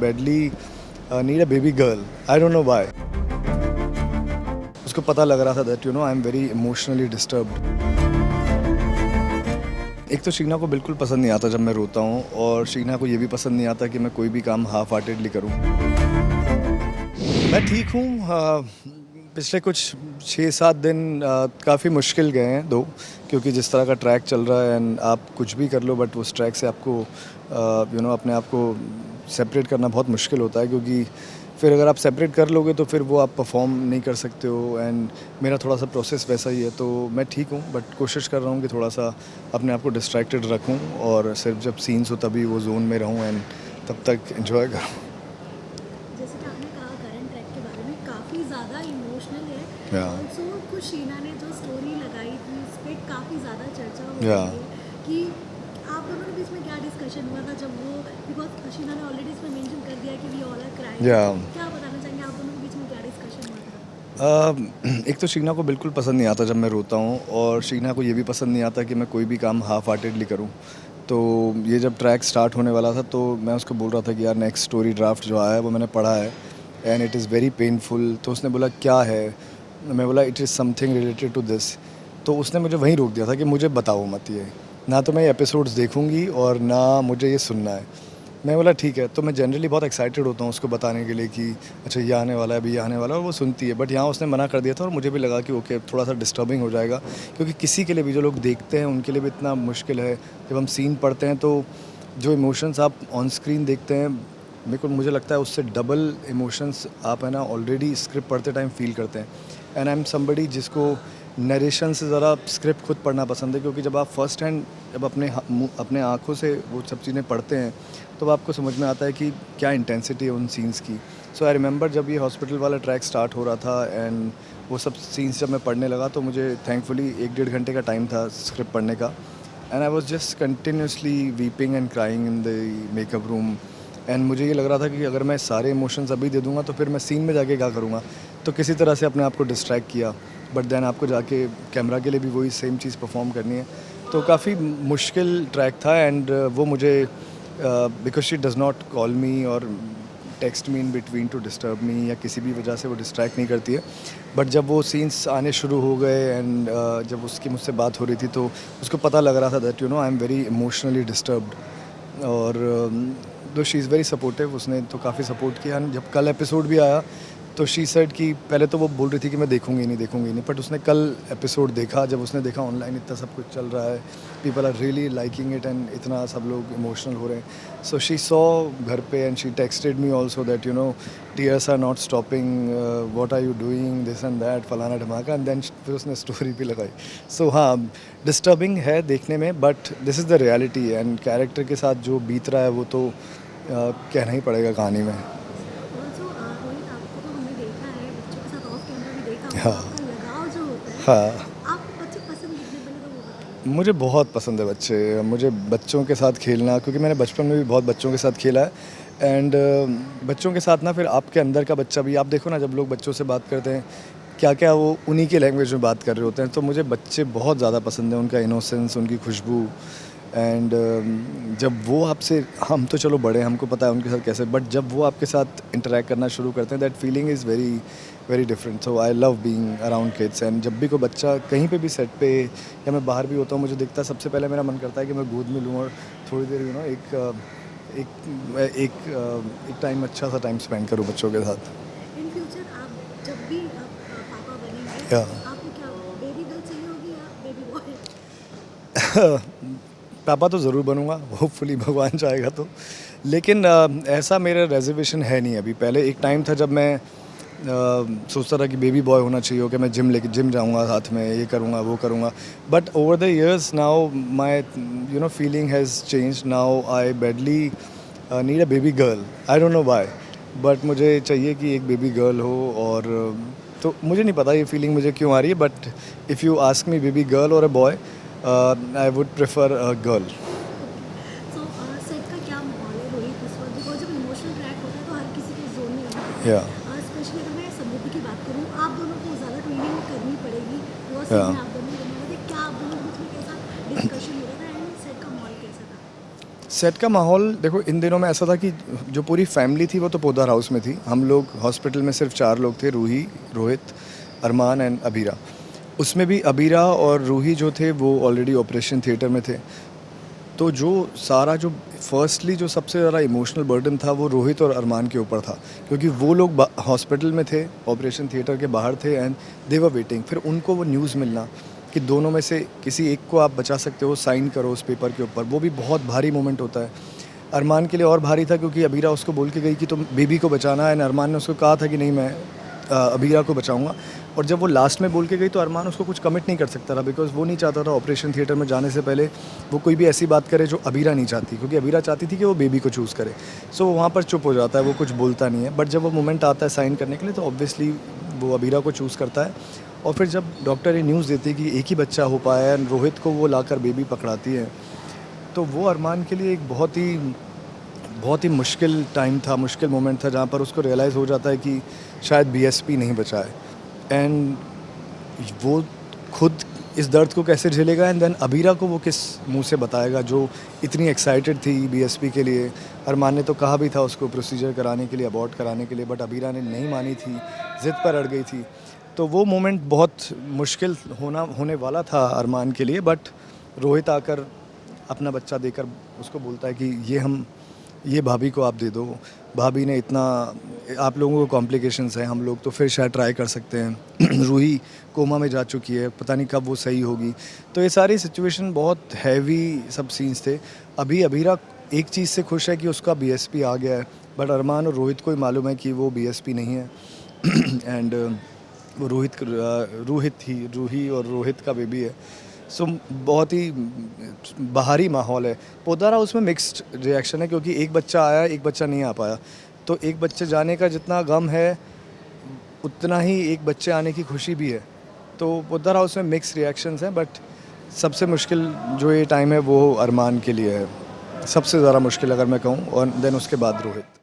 badly need a baby girl. I don't know why. उसको पता लग रहा था that I'm very emotionally disturbed. एक तो शीना को बिल्कुल पसंद नहीं आता जब मैं रोता हूँ, और शीना को ये भी पसंद नहीं आता कि मैं कोई भी काम हाफ हार्टेडली करूँ। मैं ठीक हूँ। पिछले कुछ 6-7 दिन काफ़ी मुश्किल गए हैं दो, क्योंकि जिस तरह का ट्रैक चल रहा है एंड आप कुछ भी कर लो बट उस ट्रैक से आपको अपने आप को सेपरेट करना बहुत मुश्किल होता है, क्योंकि फिर अगर आप सेपरेट कर लोगे तो फिर वो आप परफॉर्म नहीं कर सकते हो। एंड मेरा थोड़ा सा प्रोसेस वैसा ही है, तो मैं ठीक हूँ बट कोशिश कर रहा हूँ कि थोड़ा सा अपने आप को डिस्ट्रैक्टेड रखूँ और सिर्फ जब सीन्स हो तभी वो जोन में रहूँ एंड तब तक एंजॉय करूँ। जैसे कि आपने कहा करंट ट्रैक के बारे में काफ़ी ज़्यादा इमोशनल है। Yeah. ऑल्सो कुछ शीना ने जो स्टोरी लगाई थी उस पर काफ़ी ज़्यादा चर्चा हो रही Yeah. है कि आप दोनों के बीच में क्या डिस्कशन हुआ था जब वो, बिकॉज शीना ने ऑलरेडी इसमें मेंशन कर दिया कि we all are crying. Yeah. क्या बताना चाहेंगे आप दोनों के बीच में क्या डिस्कशन हुआ था? एक तो शीना को बिल्कुल पसंद नहीं आता जब मैं रोता हूँ, और शीना को ये भी पसंद नहीं आता कि मैं कोई भी काम हाफ हार्टेडली करूँ। तो ये जब ट्रैक स्टार्ट होने वाला था तो मैं उसको बोल रहा था कि यार नेक्स्ट स्टोरी ड्राफ्ट जो आया है वो मैंने पढ़ा है and it is very painful. तो उसने बोला क्या है, मैं बोला it is something related to this. तो उसने मुझे वहीं रोक दिया था कि मुझे बताओ मत, ये ना तो मैं ये एपिसोड्स देखूँगी और ना मुझे ये सुनना है। मैं बोला ठीक है। तो मैं जनरली बहुत एक्साइटेड होता हूँ उसको बताने के लिए कि अच्छा ये आने वाला है, अभी ये आने वाला है, और वो सुनती है। बट यहाँ उसने मना कर दिया था और मुझे भी लगा कि ओके थोड़ा सा डिस्टर्बिंग हो जाएगा, क्योंकि किसी के लिए भी, जो लोग देखते हैं उनके लिए भी इतना मुश्किल है। जब हम सीन पढ़ते हैं तो जो इमोशंस आप ऑन स्क्रीन देखते हैं, मुझे लगता है उससे डबल इमोशंस आप है ना ऑलरेडी स्क्रिप्ट पढ़ते टाइम फील करते हैं। एंड आई एम समबडी जिसको नरेशन से ज़रा स्क्रिप्ट खुद पढ़ना पसंद है, क्योंकि जब आप फर्स्ट हैंड जब अपने आँखों से वो सब चीज़ें पढ़ते हैं तो आपको समझ में आता है कि क्या इंटेंसिटी है उन सीन्स की। सो आई रिमेंबर जब ये हॉस्पिटल वाला ट्रैक स्टार्ट हो रहा था एंड वो सब सीन्स जब मैं पढ़ने लगा तो मुझे थैंकफुली 1-1.5 घंटे का टाइम था स्क्रिप्ट पढ़ने का। And I was just continuously weeping and crying in the makeup room. And मुझे ये लग रहा था कि अगर मैं सारे इमोशंस अभी दे दूंगा तो फिर मैं सीन में जाके क्या करूँगा। तो किसी तरह से अपने आप को डिस्ट्रैक्ट किया, बट देन आपको जाके कैमरा के लिए भी वही सेम चीज़ परफॉर्म करनी है। तो काफ़ी मुश्किल ट्रैक था एंड वो मुझे because she does not call me और text me in between to disturb me, या किसी भी वजह से वो डिस्ट्रैक्ट नहीं करती है। बट जब वो सीन्स आने शुरू हो गए एंड जब उसकी मुझसे बात हो रही थी तो उसको पता लग रहा था that I am very emotionally disturbed. और दो शी इज़ वेरी सपोर्टिव, उसने तो काफ़ी सपोर्ट किया। जब कल एपिसोड भी आया तो शी सेड कि पहले तो वो बोल रही थी कि मैं देखूंगी नहीं, बट उसने कल एपिसोड देखा। जब उसने देखा ऑनलाइन इतना सब कुछ चल रहा है, people are really liking it and इतना सब लोग इमोशनल हो रहे हैं, सो शी सॉ घर पे and she texted me also that tears are not stopping, what are you doing, this and that, फलाना ढमाका। एंड देन फिर उसने स्टोरी भी लगाई। सो हाँ, डिस्टर्बिंग है देखने में, but this is the reality and character के साथ जो बीत रहा है वो तो कहना ही पड़ेगा कहानी में। ऑल्सो रोहित, आपको तो हमने देखा है, बच्चों के साथ ऑफ कैमरा भी देखा हाँ। होगा, आपका लगाव जो होता है, हाँ, आपको बच्चे पसंद कितने, पहले तो वो बताइए। मुझे बहुत पसंद है बच्चे। मुझे बच्चों के साथ खेलना, क्योंकि मैंने बचपन में भी बहुत बच्चों के साथ खेला है। एंड बच्चों के साथ ना फिर आपके अंदर का बच्चा भी, आप देखो ना जब लोग बच्चों से बात करते हैं क्या क्या वो उन्हीं के लैंग्वेज में बात कर रहे होते हैं। तो मुझे बच्चे बहुत ज़्यादा पसंद है, उनका इनोसेंस, उनकी खुशबू। एंड जब वो आपसे, हम तो चलो बड़े हैं, हमको पता है उनके साथ कैसे, बट जब वो आपके साथ इंटरेक्ट करना शुरू करते हैं that feeling is very very different. So I love being around kids. And जब भी कोई बच्चा कहीं पे भी सेट पे या मैं बाहर भी होता हूँ, मुझे दिखता है, सबसे पहले मेरा मन करता है कि मैं गोद में लूँ और थोड़ी देर एक टाइम, अच्छा सा टाइम स्पेंड करूँ बच्चों के साथ। इन फ्यूचर आप जब भी आप पापा बनेंगे, या आपको क्या बेबी गर्ल चाहिए होगी या बेबी बॉय? पापा तो ज़रूर बनूंगा, होपफुली भगवान चाहेगा तो। लेकिन ऐसा मेरा रिजर्वेशन है नहीं अभी। पहले एक टाइम था जब मैं सोचता था कि बेबी बॉय होना चाहिए, कि मैं जिम जाऊंगा, साथ में ये करूंगा वो करूंगा। But over the years now my feeling has change. Now I badly need a baby girl. I don't know why, but मुझे चाहिए कि एक बेबी गर्ल हो। और तो मुझे नहीं पता ये फीलिंग मुझे क्यों आ रही है, but if you ask me baby girl और a boy, I would prefer a girl. So set का क्या माहौल है रोहित इस वक्त, बिकॉज जब इमोशनल ट्रैक होता है तो हर किसी के जोन में रहना होता या है। स्पेशली अगर मैं समृद्धि की बात करूँ, आप दोनों को ज़्यादा ट्रेनिंग करनी पड़ेगी, वो या सीन आप दोनों को करने वाले थे। क्या आप दोनों के बीच में कैसा डिस्कशन हो रहा था एंड सेट का माहौल कैसा था? सेट का माहौल देखो, इन दिनों में ऐसा था कि जो पूरी फैमिली थी वो तो पोदार हाउस में थी। हम लोग हॉस्पिटल में सिर्फ 4 लोग थे, रूही, रोहित, अरमान एंड अबीरा। उसमें भी अबीरा और रूही जो थे वो ऑलरेडी ऑपरेशन थिएटर में थे। तो जो सारा जो फर्स्टली जो सबसे ज़्यादा इमोशनल बर्डन था वो रोहित और अरमान के ऊपर था, क्योंकि वो लोग हॉस्पिटल में थे, ऑपरेशन थिएटर के बाहर थे एंड दे वर वेटिंग। फिर उनको वो न्यूज़ मिलना कि दोनों में से किसी एक को आप बचा सकते हो, साइन करो उस पेपर के ऊपर, वो भी बहुत भारी मोमेंट होता है। अरमान के लिए और भारी था क्योंकि अबीरा उसको बोल के गई कि तुम बेबी को बचाना है, एंड अरमान ने उसको कहा था कि नहीं मैं अबीरा को बचाऊंगा। और जब वो लास्ट में बोल के गई तो अरमान उसको कुछ कमिट नहीं कर सकता था, बिकॉज वो नहीं चाहता था ऑपरेशन थिएटर में जाने से पहले वो कोई भी ऐसी बात करे जो अबीरा नहीं चाहती, क्योंकि अबीरा चाहती थी कि वो बेबी को चूज़ करे। सो वो वहाँ पर चुप हो जाता है, वो कुछ बोलता नहीं है। बट जब वो मोमेंट आता है साइन करने के लिए तो ऑब्वियसली वो अबीरा को चूज़ करता है। और फिर जब डॉक्टर ये न्यूज़ देती है कि एक ही बच्चा हो पाया है, रोहित को वो लाकर बेबी पकड़ाती है, तो वो अरमान के लिए एक बहुत ही मुश्किल टाइम था, मुश्किल मोमेंट था, जहाँ पर उसको रियलाइज़ हो जाता है कि शायद बीएसपी नहीं बचा है। एंड वो खुद इस दर्द को कैसे झेलेगा, एंड देन अबीरा को वो किस मुंह से बताएगा जो इतनी एक्साइटेड थी बीएसपी के लिए। अरमान ने तो कहा भी था उसको प्रोसीजर कराने के लिए, अबॉर्ट कराने के लिए, बट अबीरा ने नहीं मानी थी, ज़िद पर अड़ गई थी। तो वो मोमेंट बहुत मुश्किल होने वाला था अरमान के लिए। बट रोहित आकर अपना बच्चा देकर उसको बोलता है कि ये भाभी को आप दे दो, भाभी ने इतना, आप लोगों को कॉम्प्लिकेशंस हैं, हम लोग तो फिर शायद ट्राई कर सकते हैं। रूही कोमा में जा चुकी है, पता नहीं कब वो सही होगी। तो ये सारी सिचुएशन बहुत हैवी सब सीन्स थे। अभी अबीरा एक चीज़ से खुश है कि उसका बीएसपी आ गया है, बट अरमान और रोहित को ही मालूम है कि वो बीएसपी नहीं है। एंड वो रूही और रोहित का बेबी है। सो बहुत ही बाहरी माहौल है। पोदार हाउस में मिक्स्ड रिएक्शन है, क्योंकि एक बच्चा आया, एक बच्चा नहीं आ पाया। तो एक बच्चे जाने का जितना गम है उतना ही एक बच्चे आने की खुशी भी है। तो पोदार हाउस में मिक्स रिएक्शंस हैं, बट सबसे मुश्किल जो ये टाइम है वो अरमान के लिए है, सबसे ज़्यादा मुश्किल अगर मैं कहूँ, और देन उसके बाद रोहित।